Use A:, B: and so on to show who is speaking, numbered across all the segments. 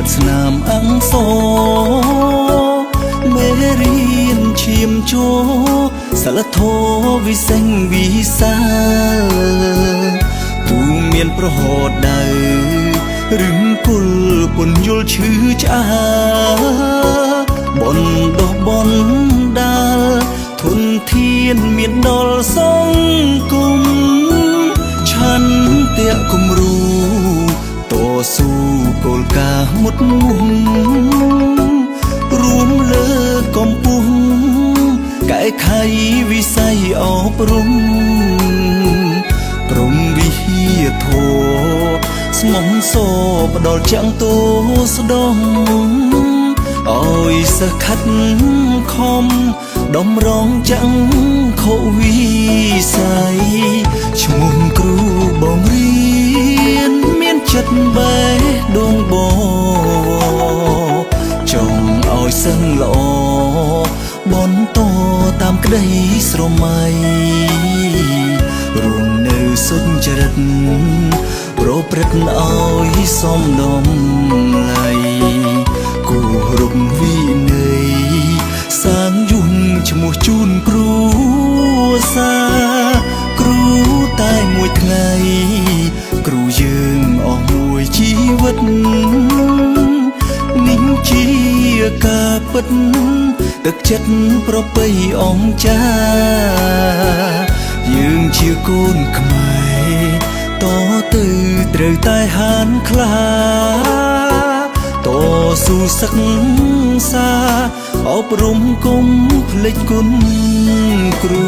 A: តស្នាមអង្គសមេរៀនឈាមជោសិលធម៌វិសេងវិសាលទូមានប្រហោតដៅរឹងគុលពន្យល់ឈឺឆ្អាបនដោះបនដាលធនធានមានដល់សង្គមឆន្ទៈគំរូតស៊ូគោលការណ៍មុតមុំរួមលើកំពុងកែខៃវិស័យអប់រំព្រំវិហារធម៌ស្មុំសផ្ដល់ចាំងតោស្ដងអើយសិស្សខិតខំដំរងចាំងខុវិស័យឈ្មោះគ្រូបងរៀនមានចិត្តបេះដូងបចង់ឲ្យសឹងល្អបន្តតាមក្តីស្រមៃរួមនៅសុចរិតប្រព្រឹត្តឲ្យសមដំឡៃគោរពវិន័យសាងយន្តឈ្មោះជូនគ្រួសារគ្រូតែមួយថ្ងៃគ្រូយើងអស់មួយជីវិតនេះជាការពិតទឹកចិត្តប្រពៃអង្គចាយើងជាកូនខ្មែរតទៅត្រូវតែហានខ្លាតស៊ូសិក្សាអប់រំគុំភ្លេចគុណគ្រូ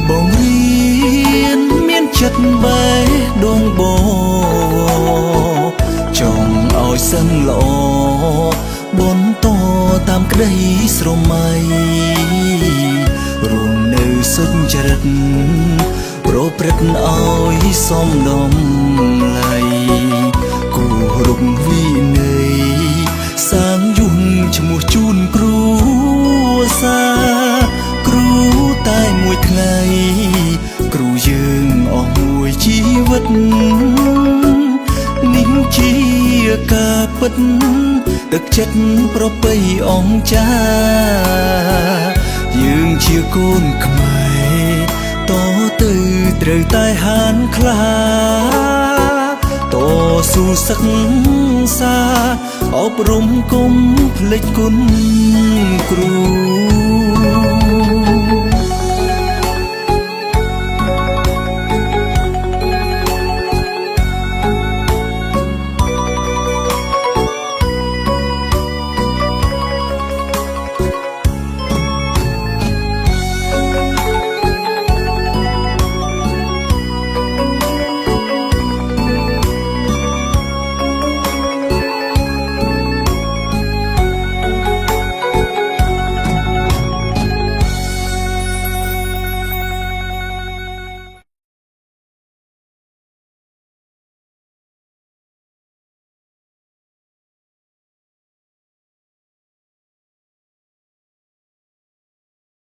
A: បងរៀនមានចិត្តបេះដូងបចង់ឲ្យសឹងល្អបន្តតាមក្តីស្រមៃរួមនៅសុចរិតប្រព្រឹត្តឲ្យសមដំឡៃគោរពវិន័យសាងយន្តឈ្មោះជូនគ្រួសារគ្រូតែមួយថ្ងៃគ្រូយើងអស់មួយជីវិតនេះជាការពិតទឹកចិត្តប្រពៃអង្គចាយើងជាកូនខ្មែរតទៅត្រូវតែហានខ្លាតស៊ូសិក្សាអប់រំគុំភ្លេចគុណគ្រូ